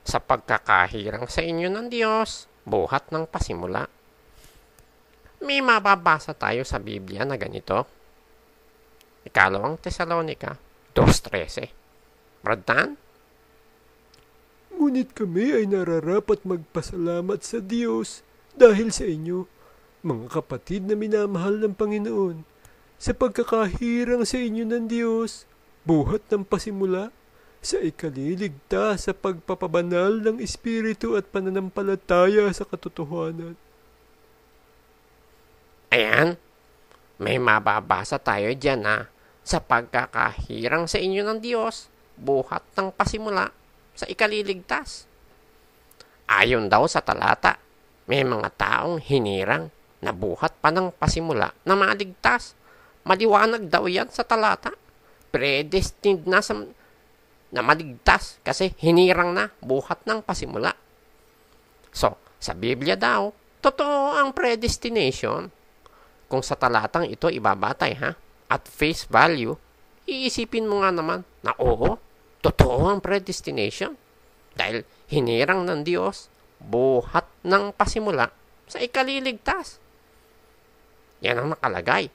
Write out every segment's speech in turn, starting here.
sa pagkakahirang sa inyo ng Diyos, buhat ng pasimula. May mababasa tayo sa Biblia na ganito. Ikalawang Tesalonica 2:13. Brad, Ngunit kami ay nararapat magpasalamat sa Diyos dahil sa inyo, mga kapatid na minamahal ng Panginoon, sa pagkakahirang sa inyo ng Diyos, buhat ng pasimula, sa ikaliligtas sa pagpapabanal ng Espiritu at pananampalataya sa katotohanan. Ayan, may mababasa tayo dyan na sa pagkakahirang sa inyo ng Diyos, buhat ng pasimula, sa ikaliligtas. Ayon daw sa talata, may mga taong hinirang na buhat pa ng pasimula na maligtas. Maliwanag daw yan sa talata. Predestined na maligtas kasi hinirang na buhat ng pasimula. So, sa Biblia daw, totoo ang predestination. Kung sa talatang ito ibabatay at face value, iisipin mo nga naman na oo, totoo ang predestination. Dahil hinirang ng Diyos buhat ng pasimula sa ikaliligtas. Yan ang nakalagay.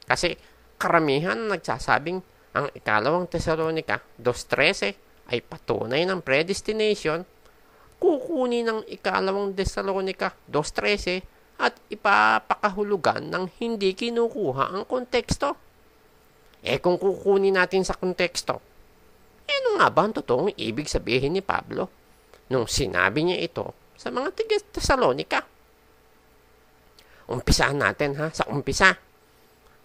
Kasi karamihan nagsasabing ang ikalawang Tesalonica 2:13 ay patunay ng predestination. Kukunin ng ikalawang Tesalonica 2:13 at ipapakahulugan ng hindi kinukuha ang konteksto. Kung kukunin natin sa konteksto, ano nga ba ang totoong ibig sabihin ni Pablo nung sinabi niya ito sa mga taga-Tesalonica? Umpisahan natin sa umpisa.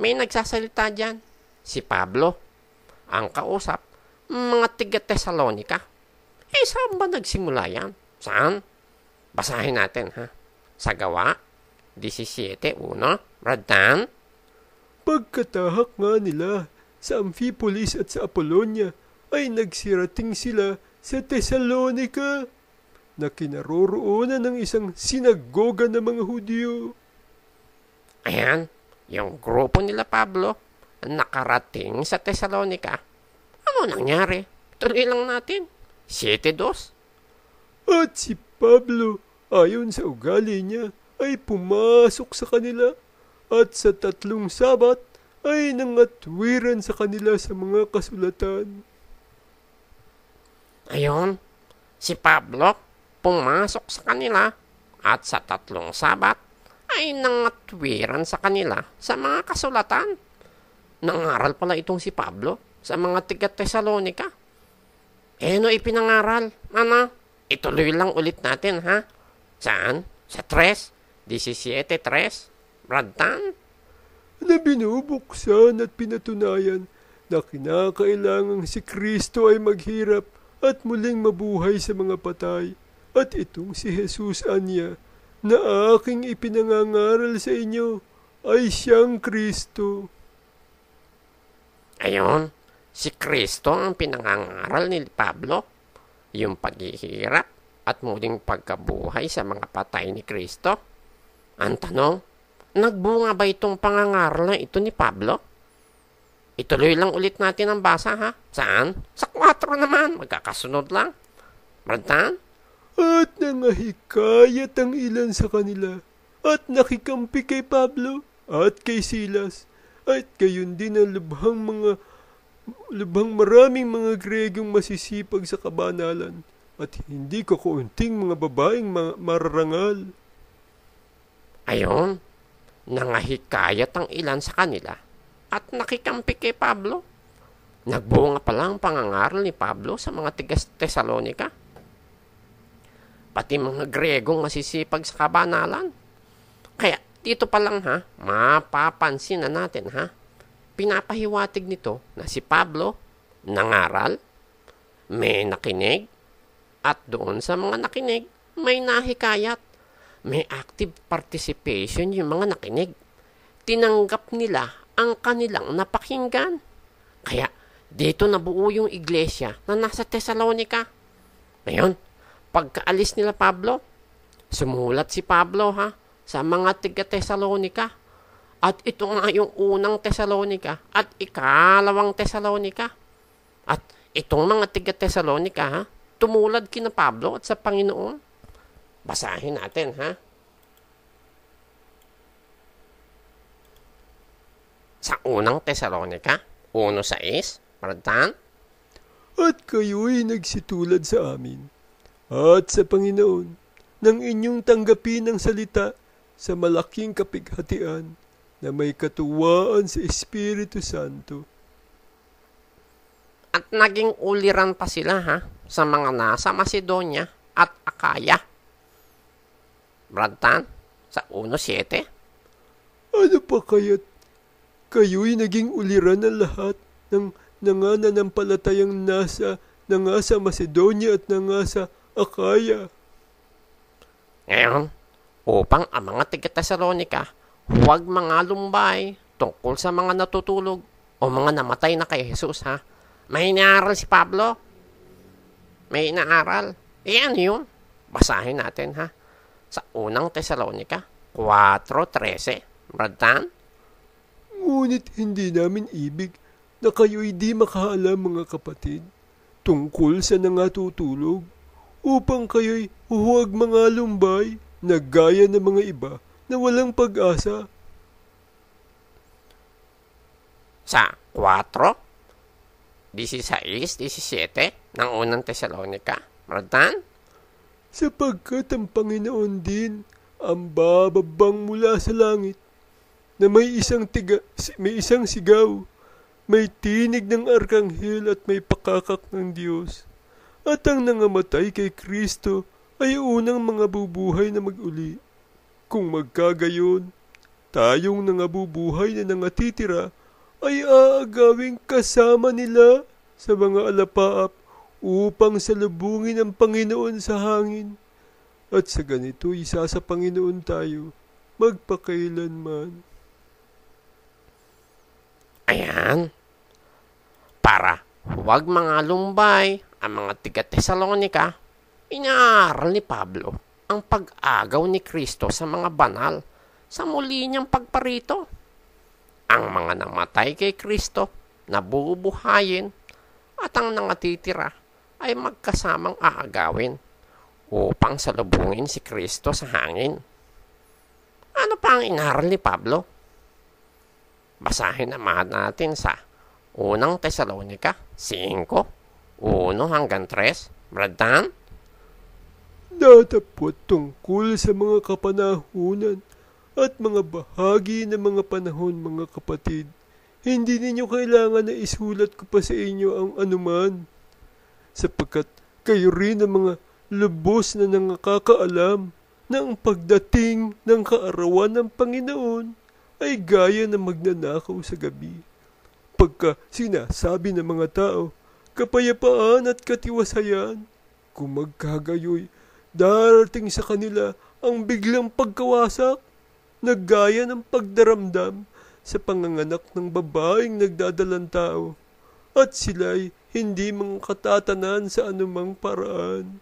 May nagsasalita dyan, si Pablo. Ang kausap, mga taga-Tesalonica. Saan ba nagsimula yan? Saan? Basahin natin sa Gawa 17:1. Brad, Pagkatahak nga nila sa Amphipolis at sa Apollonia, ay nagsirating sila sa Tesalonica na kinaroroonan ng isang sinagoga ng mga Hudyo. Ayan, yung grupo nila Pablo nakarating sa Tesalonica. Ano nangyari? Tuloy lang natin. 7:2. At si Pablo, ayon sa ugali niya, ay pumasok sa kanila at sa 3 Sabat ay nangatwiran sa kanila sa mga kasulatan. Ayon, si Pablo pumasok sa kanila at sa 3 Sabat ay nangatwiran sa kanila sa mga kasulatan. Nangaral pala itong si Pablo sa mga taga-Tesalonica. Ano ipinangaral? Ituloy lang ulit natin Saan? Sa 3:17-3. Brad, na binubuksan at pinatunayan na kinakailangang si Kristo ay maghirap at muling mabuhay sa mga patay. At itong si Jesus anya na aking ipinangangaral sa inyo ay siyang Kristo. Ayon, si Kristo ang pinangangaral ni Pablo. Yung paghihirap at muling pagkabuhay sa mga patay ni Kristo. Ang tanong, nagbunga ba itong pangangaral na ito ni Pablo? Ituloy lang ulit natin ang basa Saan? Sa 4 naman, magkakasunod lang. Brad, At nangahikayat ang ilan sa kanila at nakikampi kay Pablo at kay Silas at gayon din ang lubhang maraming mga Gregong masisipag sa kabanalan at hindi kaunting mga babaeng mararangal. Ayon, nangahikayat ang ilan sa kanila at nakikampi kay Pablo. Nagbunga pa lang pangangaral ni Pablo sa mga taga-Tesalonica. Pati mga Gregong masisipag sa kabanalan. Kaya dito pa lang mapapansin na natin pinapahiwatig nito na si Pablo nangaral, may nakinig, at doon sa mga nakinig, may nahikayat. May active participation yung mga nakinig. Tinanggap nila ang kanilang napakinggan. Kaya dito nabuo yung iglesia na nasa Tesalonica. Ngayon, pagkaalis nila Pablo, sumulat si Pablo sa mga taga-Tesalonica. At ito nga yung unang Tesalonica at ikalawang Tesalonica. At itong mga taga-Tesalonica tumulad kina Pablo at sa Panginoon? Basahin natin, ha? Sa unang Tesalonica, 1:6, Bratan? At kayo'y nagsitulad sa amin at sa Panginoon nang inyong tanggapin ang salita sa malaking kapighatian na may katuwaan sa Espiritu Santo. At naging uliran pa sila, ha, sa mga nasa Macedonia at Akaya. Bratan, sa 1:7. Ano pa kaya't kayo'y naging uliran ng lahat ng nananampalatayang nasa Macedonia at sa Akaya. Ngayon, upang ang mga taga-Tesalonica huwag mga lumbay tungkol sa mga natutulog o mga namatay na kay Jesus, ha? May inaaral si Pablo. May inaaral. Ano yun? Basahin natin, ha? Sa unang Tesalonica, 4:13. Bratan? Ngunit hindi namin ibig na kayo'y di makaalam, mga kapatid, tungkol sa nangatutulog, upang kayo'y huwag mga lumbay na gaya ng mga iba na walang pag-asa. Sa 4:16-17 ng unang Tesalonica. Bratan? Sapagkat ang Panginoon din ang bababang mula sa langit, na may isang sigaw, may tinig ng arkanghel at may pakakak ng Diyos. At ang nangamatay kay Kristo ay unang mga bubuhay na mag-uli. Kung magkagayon, tayong nangabubuhay na nangatitira ay aagawing kasama nila sa mga alapaap upang salubungin ang Panginoon sa hangin. At sa ganito isa sa Panginoon tayo magpakailanman. Ayan. Para huwag mga lumbay ang mga taga-Tesalonica, inaaral ni Pablo ang pag-agaw ni Kristo sa mga banal sa muli niyang pagparito. Ang mga namatay kay Kristo na bubuhayin at ang nangatitira ay magkasamang aagawin upang salubungin si Kristo sa hangin. Ano pa ang inaral ni Pablo? Basahin naman natin sa unang Tesalonica 5:1-3. Bratan? Datapot tungkol sa mga kapanahunan at mga bahagi ng mga panahon, mga kapatid. Hindi ninyo kailangan na isulat ko pa sa inyo ang anuman, sapagkat kayo rin ang mga lubos na nakakaalam na ang pagdating ng kaarawan ng Panginoon ay gaya ng magnanakaw sa gabi. Pagka sinasabi ng mga tao, kapayapaan at katiwasayan, kung magkagayoy, darating sa kanila ang biglang pagkawasak na gaya ng pagdaramdam sa panganganak ng babaeng nagdadalang tao, at sila'y hindi makatatanan sa anumang paraan.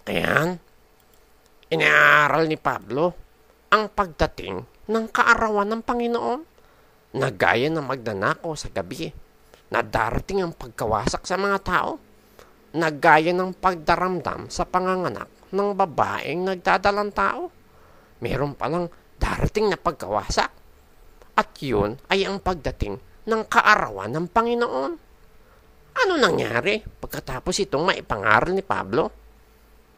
Ayan, inaaral ni Pablo ang pagdating ng kaarawan ng Panginoon na gaya ng magnanakaw sa gabi, na darating ang pagkawasak sa mga tao, na gaya ng pagdaramdam sa panganganak ng babaeng nagdadalang tao. Meron palang darating na pagkawasak, at yun ay ang pagdating ng kaarawan ng Panginoon. Ano nangyari pagkatapos itong maipangaral ni Pablo?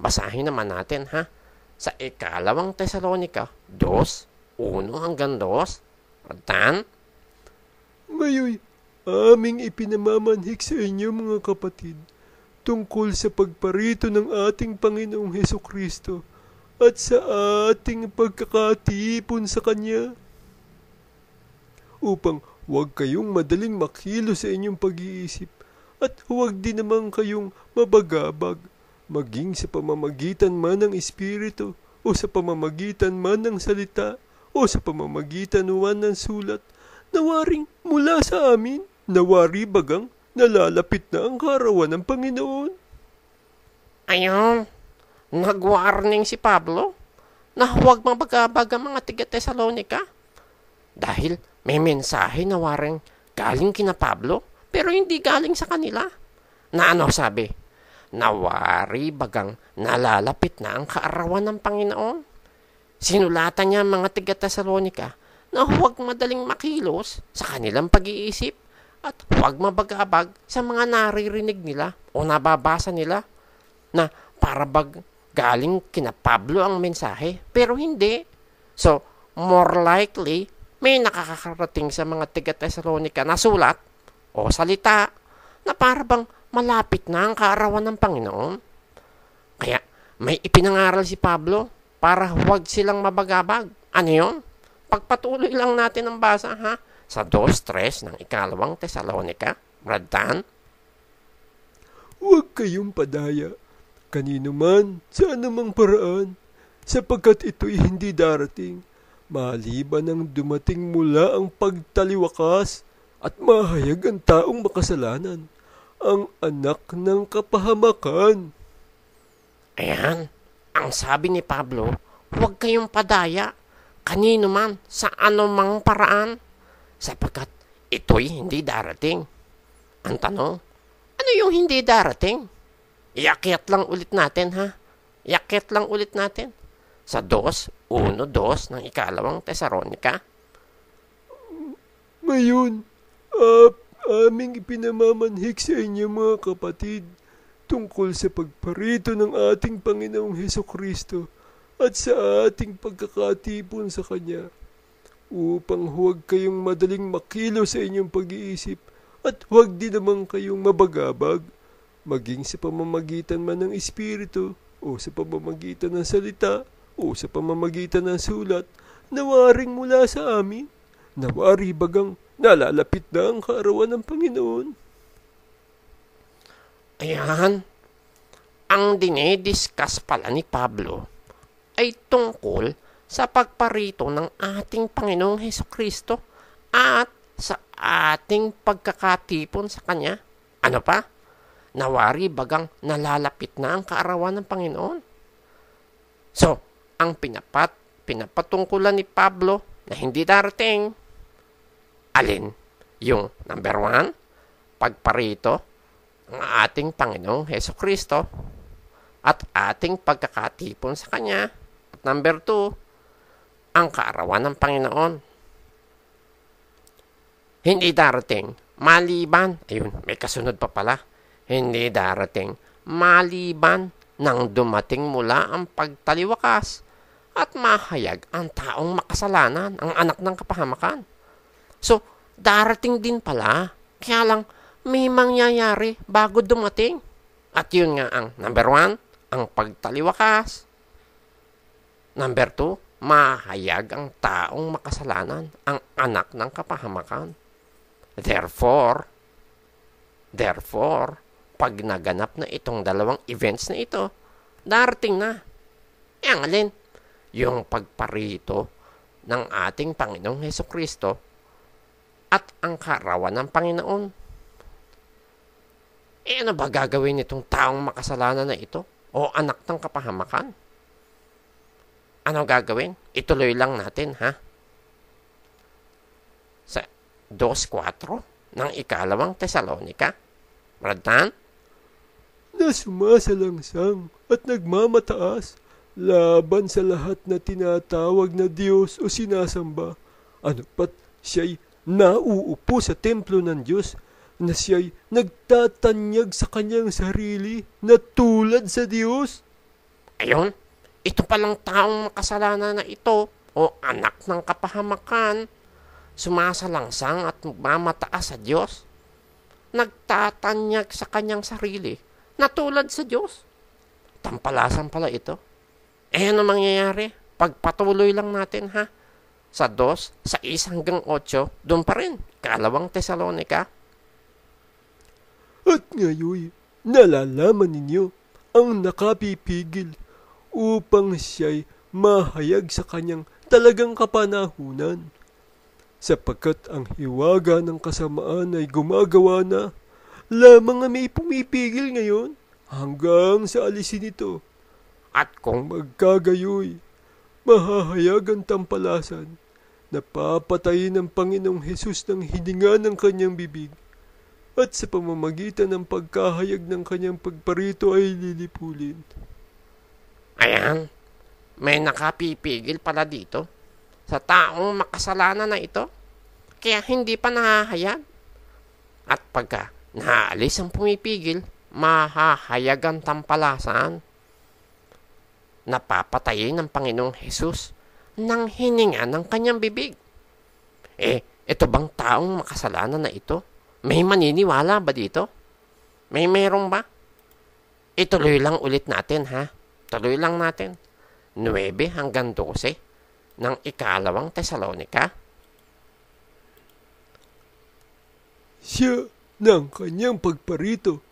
Basahin naman natin, ha, sa ikalawang Tesalonica 2:1-2. Bratan? Ngayon, aming ipinamamanhik sa inyo, mga kapatid, tungkol sa pagparito ng ating Panginoong Hesukristo at sa ating pagkakatipon sa Kanya, upang huwag kayong madaling makilo sa inyong pag-iisip at huwag din naman kayong mabagabag, maging sa pamamagitan man ng Espiritu o sa pamamagitan man ng salita o sa pamamagitan man ng sulat, nawaring mula sa amin, nawari bagang nalalapit na ang kaarawan ng Panginoon. Ayun, nag-warning si Pablo na huwag mabagabag ang mga taga-Tesalonica dahil may mensahe na waring galing kina Pablo pero hindi galing sa kanila. Na ano sabi? Nawari bagang nalalapit na ang kaarawan ng Panginoon. Sinulatan niya ang mga taga-Tesalonika na huwag madaling makilos sa kanilang pag-iisip at huwag mabagabag sa mga naririnig nila o nababasa nila na para galing kina Pablo ang mensahe, pero hindi. So, more likely, may nakakarating sa mga taga-Tesalonika na sulat o salita na para bang malapit na ang kaarawan ng Panginoon. Kaya, may ipinangaral si Pablo para huwag silang mabagabag. Ano yun? Pagpatuloy lang natin ang basa, ha? Sa 2:3 ng 2 Tesalonika, Brad Tan. Huwag kayong padaya, kanino man, sa anumang paraan, sapagkat ito'y hindi darating, maliban ang dumating mula ang pagtaliwakas at mahayag ang taong makasalanan, ang anak ng kapahamakan. Ayan, ang sabi ni Pablo, huwag kayong padaya, kanino man, sa anumang paraan, sapagkat ito'y hindi darating. Ang tanong, ano yung hindi darating? Iakyat lang ulit natin, ha? Iakyat lang ulit natin. Sa 1:2 ng 2 Tesalonika. Ngayon, aming ipinamamanhik sa inyo mga kapatid tungkol sa pagparito ng ating Panginoong Hesukristo at sa ating pagkakatipon sa Kanya, upang huwag kayong madaling makilo sa inyong pag-iisip at huwag din naman kayong mabagabag, maging sa pamamagitan man ng Espiritu o sa pamamagitan ng salita o sa pamamagitan ng sulat, nawaring mula sa amin, nawari bagang nalalapit na ang kaarawan ng Panginoon. Ayan, ang dinidiscuss pala ni Pablo ay tungkol sa pagparito ng ating Panginoong Hesukristo at sa ating pagkakatipon sa Kanya. Ano pa? Nawari bagang nalalapit na ang kaarawan ng Panginoon. So, ang pinapatungkulan ni Pablo na hindi darating, alin? Yung number 1, pagparito ng ating Panginoong Hesukristo at ating pagkakatipon sa Kanya. At number 2, ang kaarawan ng Panginoon. Hindi darating, maliban, ayun, may kasunod pa pala, hindi darating, maliban nang dumating mula ang pagtaliwakas at mahayag ang taong makasalanan, ang anak ng kapahamakan. So, darating din pala, kaya lang may mangyayari bago dumating. At yun nga ang number 1, ang pagtaliwakas. Number 2, mahayag ang taong makasalanan, ang anak ng kapahamakan. Therefore, pag naganap na itong dalawang events na ito, darating na. Ang alin? Yung pagparito ng ating Panginoong Hesukristo at ang kaarawan ng Panginoon. Ano ba gagawin nitong taong makasalanan na ito o anak ng kapahamakan? Ano gagawin? Ituloy lang natin, ha? Sa 2:4 ng 2 Tesalonika, Brad Tan? Na sumasalangsang at nagmamataas laban sa lahat na tinatawag na Diyos o sinasamba, ano pat siya'y nauupo sa templo ng Diyos, na siya'y nagtatanyag sa kanyang sarili na tulad sa Diyos. Ayun, ito palang taong makasalanan na ito o anak ng kapahamakan, sumasalangsang at magmamataas sa Diyos, nagtatanyag sa kanyang sarili na tulad sa Diyos. Tampalasan pala ito. Ano mangyayari? Pagpatuloy lang natin, ha? Sa 2:6-8, doon pa rin, 2 Tesalonika. At ngayon, nalalaman ninyo ang nakapipigil upang siya'y mahayag sa kanyang talagang kapanahunan. Sapagkat ang hiwaga ng kasamaan ay gumagawa na, lamang may pumipigil ngayon hanggang sa alisin ito. At kung magkagayoy, mahahayag ang tampalasan na papatayin ng Panginoong Hesus ng hininga ng kanyang bibig. at sa pamamagitan ng pagkahayag ng kanyang pagparito ay lilipulin. Ayan, may nakapipigil pala dito sa taong makasalanan na ito, kaya hindi pa nahahayag. At pagka naalis ang pumipigil, mahahayag ang tampalasan. Napapatayin ng Panginoong Hesus ng hininga ng kanyang bibig. Ito bang taong makasalanan na ito? May maniniwala ba dito? Meron ba? Ituloy lang ulit natin, ha? Tuloy lang natin. 9 hanggang 12 ng ikalawang Tesalonika. Siya ng kanyang pagparito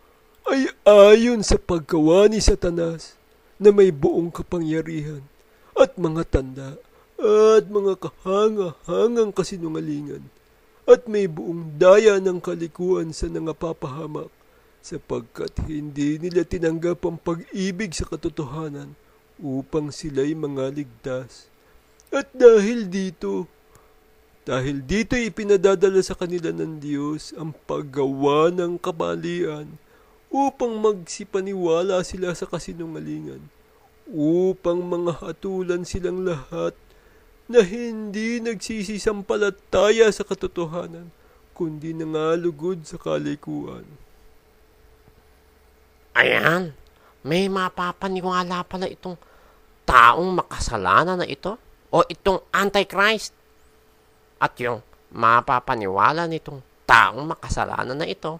ay ayon sa paggawa ni Satanas na may buong kapangyarihan at mga tanda at mga kahanga-hangang kasinungalingan at may buong daya ng kalikuan sa nangapapahamak sapagkat hindi nila tinanggap ang pag-ibig sa katotohanan upang sila'y mangaligtas. At dahil dito ipinadadala sa kanila ng Diyos ang paggawa ng kabalian upang magsipaniwala sila sa kasinungalingan, upang mga hatulan silang lahat na hindi nagsisisampalataya sa katotohanan, kundi nangalugod sa kalikuan. Ayan, may mapapaniwala pala itong taong makasalanan na ito o itong Antichrist. At yung mapapaniwala nitong taong makasalanan na ito,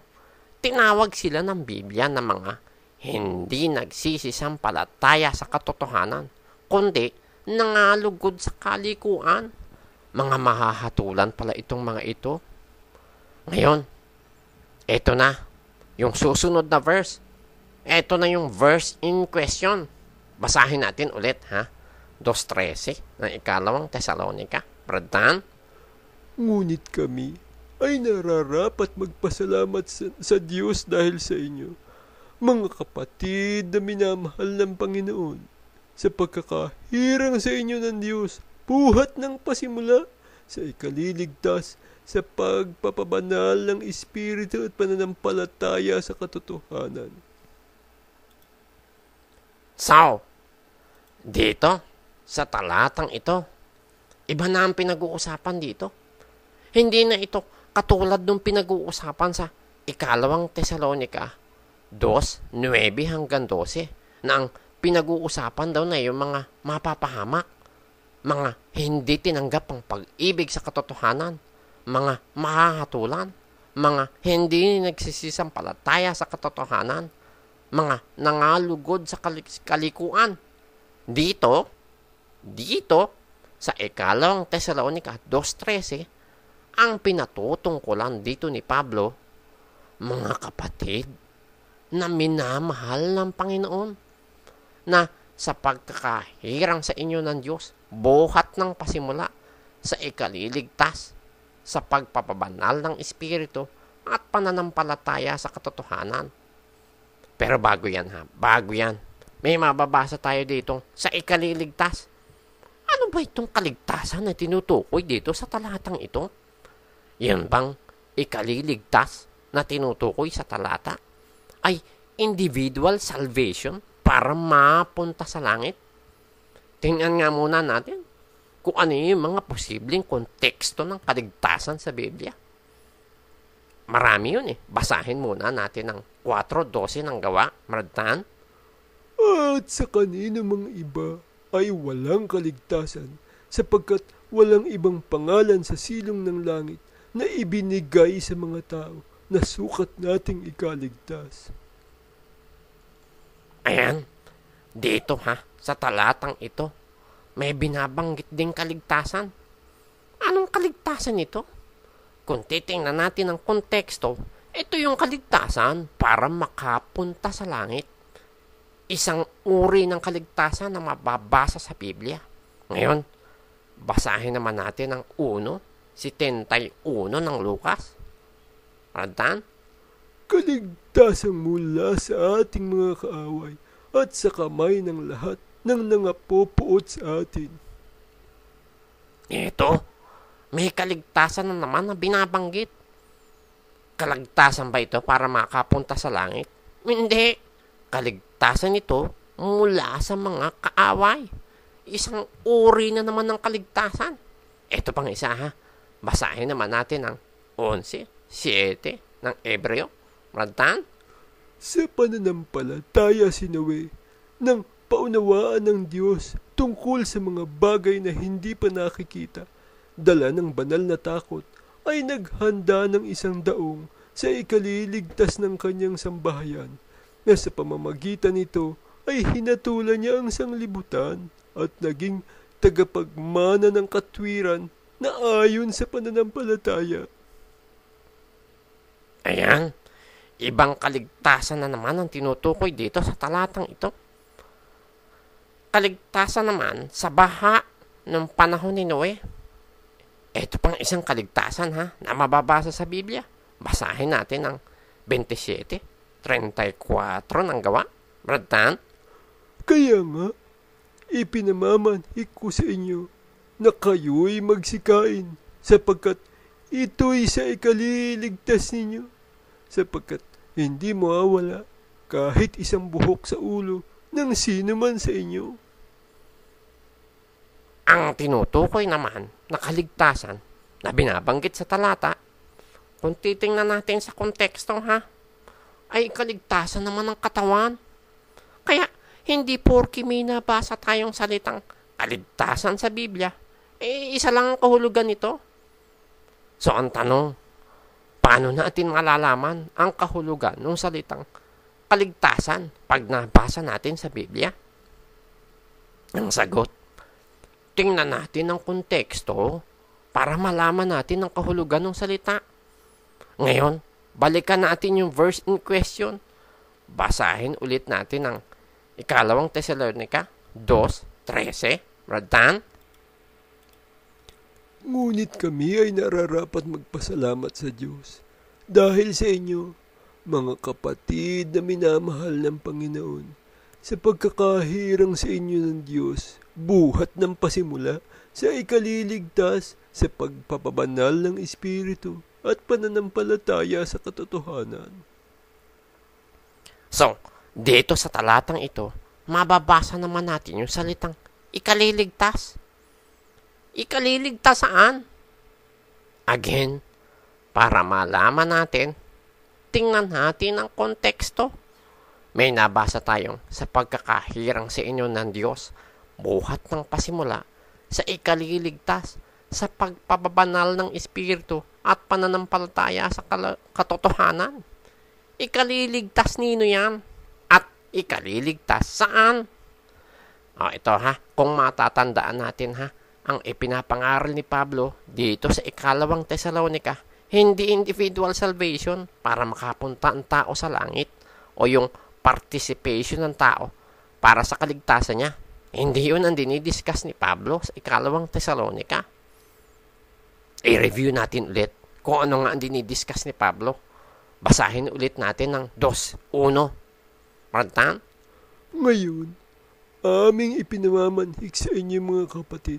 tinawag sila ng Biblia na mga hindi nagsisisampalataya sa katotohanan, kundi nangalugod sa kalikuan. Mga mahahatulan pala itong mga ito. Ngayon, eto na yung susunod na verse. Eto na yung verse in question. Basahin natin ulit, ha? 2:13 ng ikalawang Tesalonika. Bradan? Ngunit kami ay nararapat magpasalamat sa Diyos dahil sa inyo, mga kapatid na minamahal ng Panginoon, sa pagkakahirang sa inyo ng Diyos, buhat ng pasimula sa ikaliligtas, sa pagpapabanal ng Espiritu at pananampalataya sa katotohanan. So, dito, sa talatang ito, iba na ang pinag-uusapan dito. Hindi na ito katulad nung pinag-uusapan sa ikalawang Tesalonika 2:9 hanggang 12 na ang pinag-uusapan daw na yung mga mapapahamak, mga hindi tinanggap ang pag-ibig sa katotohanan, mga mahahatulan, mga hindi nagsisisampalataya sa katotohanan, mga nangalugod sa kalikuan. Dito, sa ikalawang Tesalonika 2:13, ang pinatutungkulan dito ni Pablo, mga kapatid na minamahal ng Panginoon, na sa pagkakahirang sa inyo ng Diyos, buhat ng pasimula sa ikaliligtas, sa pagpapabanal ng Espiritu at pananampalataya sa katotohanan. Pero bago yan, may mababasa tayo dito sa ikaliligtas. Ano ba itong kaligtasan na tinutukoy dito sa talatang ito? Yan bang ikaliligtas na tinutukoy sa talata ay individual salvation para mapunta sa langit? Tingnan nga muna natin kung ano yung mga posibleng konteksto ng kaligtasan sa Biblia. Marami yun eh. Basahin muna natin ang 4:12 ng Gawa, Maragtan. At sa kanino mang iba ay walang kaligtasan, sapagkat walang ibang pangalan sa silong ng langit na ibinigay sa mga tao na sukat nating ikaligtas. Ayan, dito sa talatang ito, may binabanggit ding kaligtasan. Anong kaligtasan ito? Kung titingnan natin ang konteksto, ito yung kaligtasan para makapunta sa langit. Isang uri ng kaligtasan na mababasa sa Biblia. Ngayon, basahin naman natin ang 1:71 ng Lucas. Rantan? Kaligtasan mula sa ating mga kaaway at sa kamay ng lahat ng nangapopuot sa atin. Ito, may kaligtasan na naman na binabanggit. Kaligtasan ba ito para makapunta sa langit? Hindi. Kaligtasan ito mula sa mga kaaway. Isang uri na naman ng kaligtasan. Ito pang isa ha. Basahin naman natin ang 11:7 ng Hebreo. Bratan? Sa pananampalataya si Noe nang paunawaan ng Diyos tungkol sa mga bagay na hindi pa nakikita, dala ng banal na takot, ay naghanda ng isang daong sa ikaliligtas ng kanyang sambahayan, na sa pamamagitan nito ay hinatulan niya ang sanglibutan at naging tagapagmana ng katwiran na ayon sa pananampalataya. Ayan. Ibang kaligtasan na naman ang tinutukoy dito sa talatang ito. Kaligtasan naman sa baha ng panahon ni Noe. Ito pang isang kaligtasan ha, na mababasa sa Biblia. Basahin natin ang 27:34 ng Gawa. Bratan? Kaya nga, ipinamamanhik ko sa inyo na kayo'y magsikain, sapagkat ito'y sa ikaliligtas ninyo, sapagkat hindi mawawala kahit isang buhok sa ulo ng sino man sa inyo. Ang tinutukoy naman na kaligtasan na binabanggit sa talata, kung titingnan natin sa konteksto ha, ay kaligtasan naman ng katawan. Kaya hindi porki may nabasa tayong salitang kaligtasan sa Biblia, isa lang ang kahulugan nito. So ang tanong, paano natin malalaman ang kahulugan ng salitang kaligtasan pag nabasa natin sa Biblia? Ang sagot, tingnan natin ang konteksto para malaman natin ang kahulugan ng salita. Ngayon, balikan natin yung verse in question. Basahin ulit natin ang 2 Tesalonica 2:13. Bratan? Ngunit kami ay nararapat magpasalamat sa Diyos dahil sa inyo, mga kapatid na minamahal ng Panginoon, sa pagkakahirang sa inyo ng Diyos, buhat ng pasimula sa ikaliligtas sa pagpapabanal ng Espiritu at pananampalataya sa katotohanan. So, dito sa talatang ito, mababasa naman natin yung salitang ikaliligtas. Ikaliligtas saan? Again, para malaman natin, tingnan natin ang konteksto. May nabasa tayong sa pagkakahirang sa inyo ng Diyos, buhat ng pasimula, sa ikaliligtas, sa pagpapabanal ng Espiritu at pananampalataya sa katotohanan. Ikaliligtas nino yan? At ikaliligtas saan? Ito ha, kung matatandaan natin ha, ang ipinapangaral ni Pablo dito sa 2 Tesalonica, hindi individual salvation para makapunta ang tao sa langit o yung participation ng tao para sa kaligtasan niya. Hindi yun ang dinidiscuss ni Pablo sa 2 Tesalonica. I-review natin ulit kung ano nga ang dinidiscuss ni Pablo. Basahin ulit natin ng 2:1. Bratan? Ngayon, aming ipinamamanhik sa inyo mga kapatid,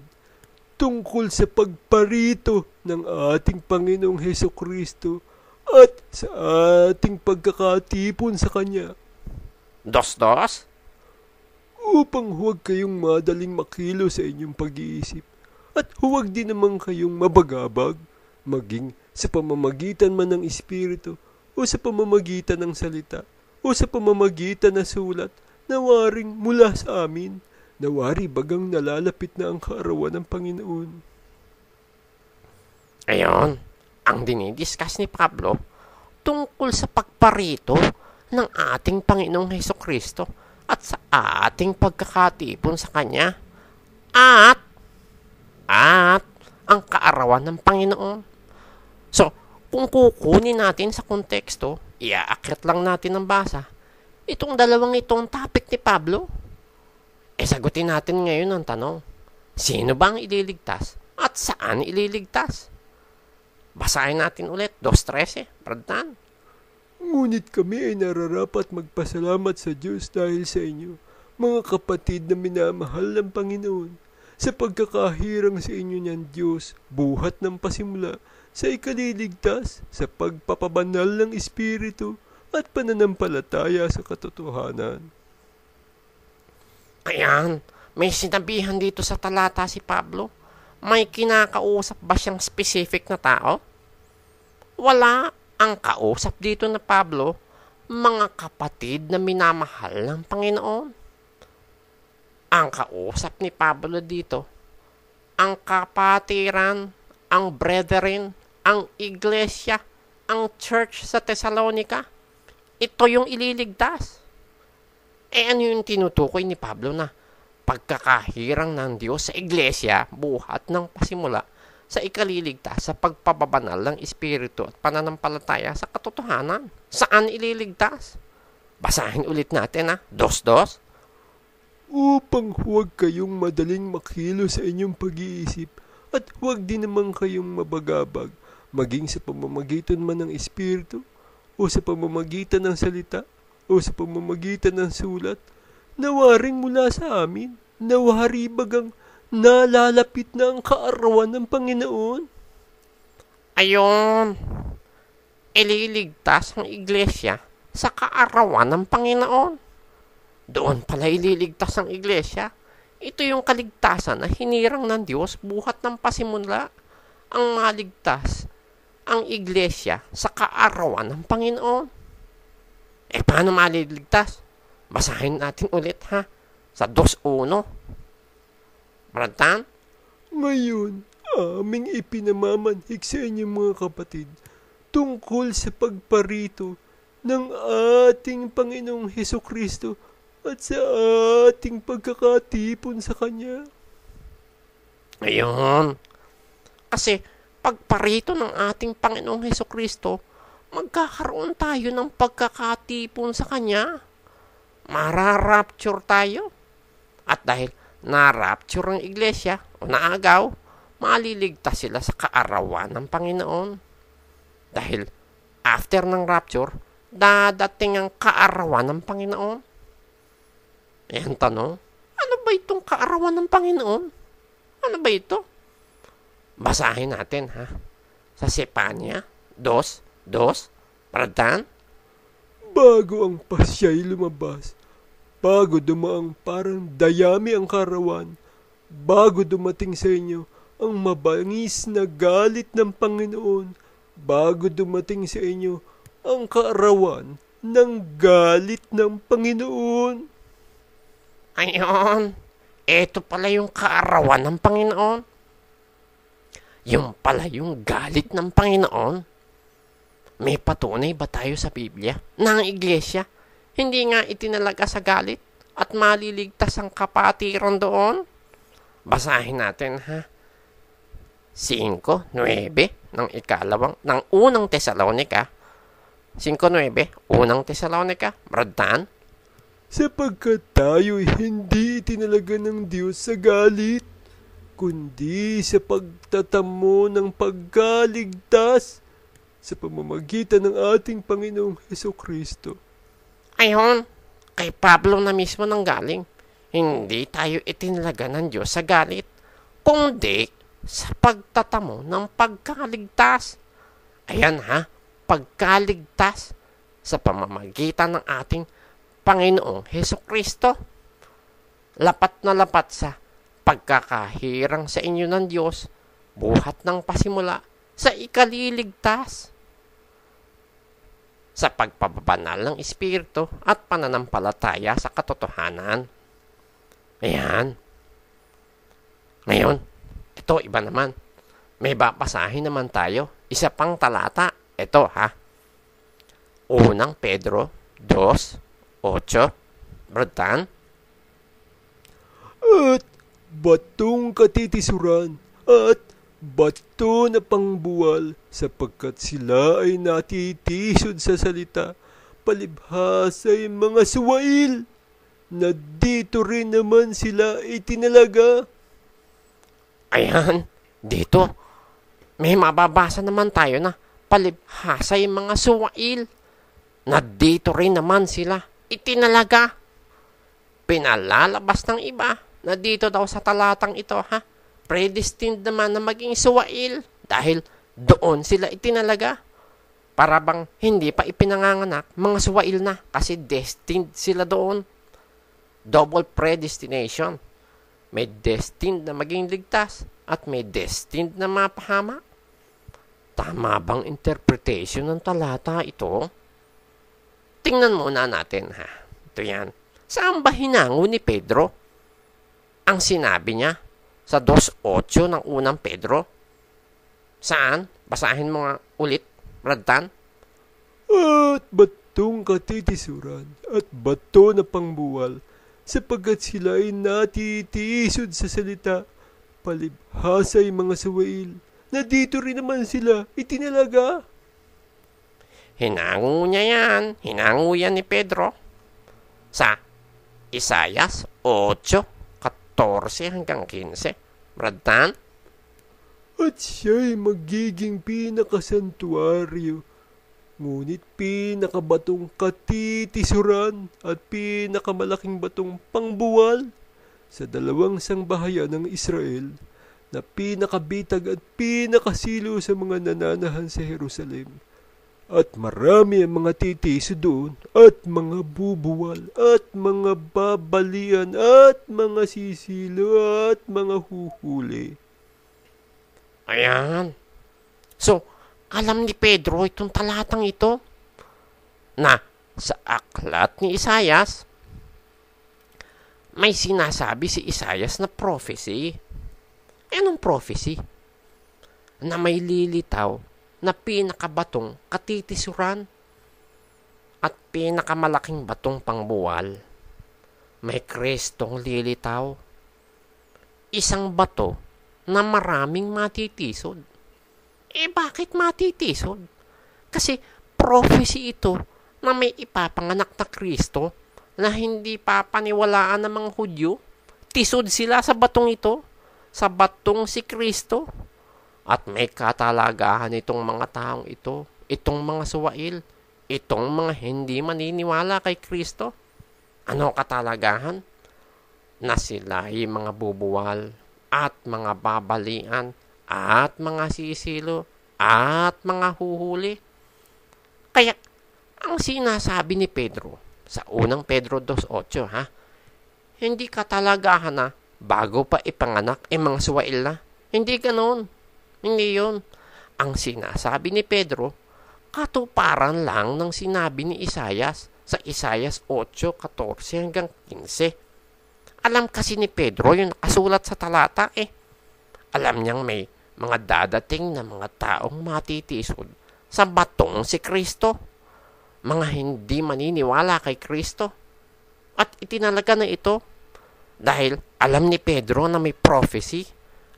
tungkol sa pagparito ng ating Panginoong Hesukristo at sa ating pagkakatipon sa Kanya. 2:2? Upang huwag kayong madaling makilo sa inyong pag-iisip at huwag din naman kayong mabagabag, maging sa pamamagitan man ng Espiritu o sa pamamagitan ng salita o sa pamamagitan ng sulat na waring mula sa amin, nawari bagang nalalapit na ang kaarawan ng Panginoon. Ayon, ang dinidiscuss ni Pablo tungkol sa pagparito ng ating Panginoong Hesukristo at sa ating pagkakatipon sa Kanya at ang kaarawan ng Panginoon. So, kung kukunin natin sa konteksto, iaakit lang natin ang basa, itong dalawang itong topic ni Pablo. Sagutin natin ngayon ang tanong, sino ba ang ililigtas at saan ililigtas? Basahin natin ulit, 2:13, Bratan. Ngunit kami ay nararapat magpasalamat sa Diyos dahil sa inyo, mga kapatid na minamahal ng Panginoon, sa pagkakahirang sa inyo niyan Diyos, buhat ng pasimula, sa ikaliligtas, sa pagpapabanal ng Espiritu at pananampalataya sa katotohanan. Ayan, may sinabihan dito sa talata si Pablo. May kinakausap ba siyang specific na tao? Wala. Ang kausap dito na Pablo, mga kapatid na minamahal ng Panginoon. Ang kausap ni Pablo dito, ang kapatiran, ang brethren, ang iglesia, ang church sa Thessalonica. Ito yung ililigtas. Ano yung tinutukoy ni Pablo na pagkakahirang ng Diyos sa iglesia, buhat ng pasimula sa ikaliligtas sa pagpapabanal ng Espiritu at pananampalataya sa katotohanan. Saan ililigtas? Basahin ulit natin 2:2. Upang huwag kayong madaling makilo sa inyong pag-iisip at huwag din naman kayong mabagabag, maging sa pamamagitan man ng Espiritu o sa pamamagitan ng salita o sa pamamagitan ng sulat, nawaring mula sa amin, nawari bagang nalalapit na ang kaarawan ng Panginoon. Ayun, ililigtas ang iglesia sa kaarawan ng Panginoon. Doon pala ililigtas ang iglesia. Ito yung kaligtasan na hinirang ng Diyos buhat ng pasimula. Ang maligtas ang iglesia sa kaarawan ng Panginoon. Paano maliligtas? Basahin natin ulit sa 2:1. Bratan? Ngayon, aming ipinamamanhik sa inyong mga kapatid tungkol sa pagparito ng ating Panginoong Hesukristo at sa ating pagkakatipon sa Kanya. Ayun. Kasi pagparito ng ating Panginoong Hesukristo, magkakaroon tayo ng pagkakatipon sa Kanya. Mararapture tayo. At dahil na-rapture ang iglesia o naagaw, maliligtas sila sa kaarawan ng Panginoon. Dahil after ng rapture, dadating ang kaarawan ng Panginoon. Ayan tanong, ano ba itong kaarawan ng Panginoon? Ano ba ito? Basahin natin sa Sefanya 2:2. Bratan? Bago ang pasya'y lumabas, bago dumaang parang dayami ang karawan, bago dumating sa inyo ang mabangis na galit ng Panginoon, bago dumating sa inyo ang kaarawan ng galit ng Panginoon. Ayun, ito pala yung kaarawan ng Panginoon. Yung pala yung galit ng Panginoon. May patunay ba tayo sa Biblia na ang iglesia hindi nga itinalaga sa galit at maliligtas ang kapatiran doon? Basahin natin 5:9 ng unang Tesalonica. 5:9, unang Tesalonica, Bratan? Sapagkat tayo'y hindi itinalaga ng Diyos sa galit, kundi sa pagtatamo ng pagkaligtas sa pamamagitan ng ating Panginoong Hesukristo. Ayun, kay Pablo na mismo nang galing. Hindi tayo itinalaga ng Diyos sa galit, kundi sa pagtatamo ng pagkaligtas. Ayan pagkaligtas sa pamamagitan ng ating Panginoong Hesukristo. Lapat na lapat sa pagkakahirang sa inyo ng Diyos, buhat ng pasimula sa ikaliligtas, sa pagpapabanal ng Espiritu at pananampalataya sa katotohanan. Ayan. Ngayon, ito iba naman. May babasahin naman tayo. Isa pang talata. Ito Unang Pedro 2:8. Bratan? At batong katitisuran at bato na pangbuwal sapagkat sila ay natitisod sa salita, palibhasa'y mga suwail na dito rin naman sila itinalaga. Ayan, dito may mababasa naman tayo na palibhasa'y mga suwail na dito rin naman sila itinalaga. Pinalalabas ng iba na dito daw sa talatang ito predestined naman na maging suwail dahil Doon sila itinalaga. Para bang hindi pa ipinanganganak, mga suwail na kasi destined sila doon. Double predestination. May destined na maging ligtas at may destined na mapahamak. Tama bang interpretation ng talata ito? Tingnan muna natin ha. Ito yan. Saan ba hinango ni Pedro? Ang sinabi niya sa 2:8 ng unang Pedro. Saan? Basahin mo nga ulit, Radtan. At batong katitisuran at bato na pangbuwal, sapagkat sila ay natitiisod sa salita, palibhasay mga sawail, na dito rin naman sila itinalaga. Hinango niya yan. Hinango yan ni Pedro. Sa Isayas 8:14 hanggang 15. Radtan? At siya'y magiging pinakasantuaryo, ngunit pinakabatong katitisuran at pinakamalaking batong pangbuwal sa dalawang sangbahayan ng Israel, na pinakabitag at pinakasilo sa mga nananahan sa Jerusalem. At marami ang mga titiso doon, at mga bubuwal, at mga babalian, at mga sisilo, at mga huhuli. Ayan. So, alam ni Pedro itong talatang ito na sa aklat ni Isayas, may sinasabi si Isayas na prophecy. Anong prophecy? Na may lilitaw na pinakabatong katitisuran at pinakamalaking batong pangbuwal. May Kristong lilitaw. Isang bato na maraming matitisod. Bakit matitisod? Kasi prophecy ito na may ipapanganak na Kristo na hindi papaniwalaan ng mga Hudyo. Tisod sila sa batong ito, sa batong si Kristo. At may katalagahan itong mga taong ito, itong mga suwail, itong mga hindi maniniwala kay Kristo. Ano katalagahan? Na sila ay mga bubuwal, at mga babalian, at mga sisilo, at mga huhuli. Kaya, ang sinasabi ni Pedro, sa unang Pedro 2:8, hindi katalagahan na bago pa ipanganak mga suwail na. Hindi ganoon. Hindi yun. Ang sinasabi ni Pedro, katuparan lang ng sinabi ni Isayas sa Isayas 8:14 hanggang 15. Alam kasi ni Pedro yung nakasulat sa talata Alam niyang may mga dadating na mga taong matitisod sa batong si Kristo. Mga hindi maniniwala kay Kristo. At itinalaga na ito dahil alam ni Pedro na may prophecy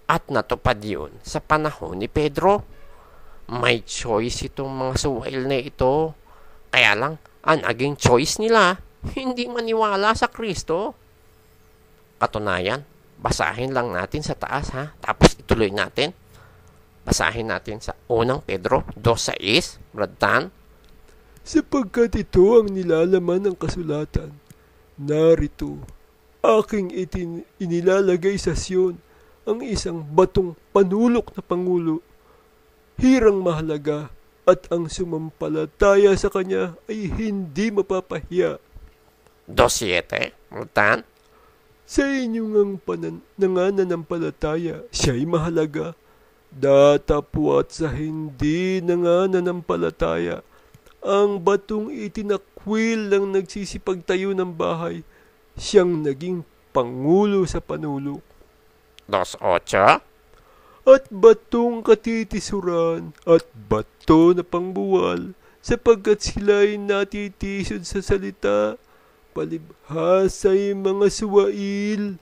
at natupad yun sa panahon ni Pedro. May choice itong mga suwail na ito. Kaya lang, ang naging choice nila, hindi maniwala sa Kristo. Katunayan, basahin lang natin sa taas tapos ituloy natin. Basahin natin sa unang Pedro 2:6, Radtan. Sapagkat ito ang nilalaman ng kasulatan, narito, aking inilalagay sa Sion ang isang batong panulok na pangulo, hirang mahalaga, at ang sumampalataya sa kanya ay hindi mapapahiya. 2:7, Radtan. Sa inyong nangananampalataya, siya'y mahalaga. Datapwat sa hindi nangananampalataya, ang batong itinakwil ng nagsisipagtayo ng bahay, siyang naging pangulo sa panulok. 2:8. At batong katitisuran at bato na pangbuwal, sapagkat sila'y natitisod sa salita, palibhasay mga suwail,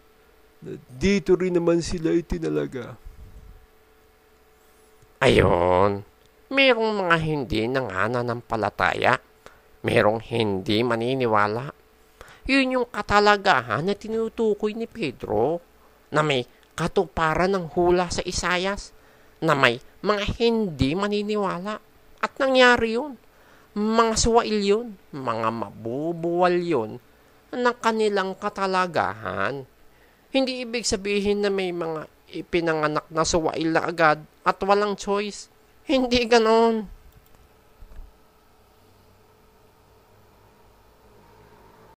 na dito rin naman sila itinalaga. Ayon, merong mga hindi nangananampalataya, merong hindi maniniwala. Yun yung katalagahan na tinutukoy ni Pedro, na may katuparan ng hula sa Isayas, na may mga hindi maniniwala. At nangyari yun. Mga suwail yun, mga mabubuwal yun ng kanilang katalagahan. Hindi ibig sabihin na may mga ipinanganak na suwail na agad at walang choice. Hindi ganon.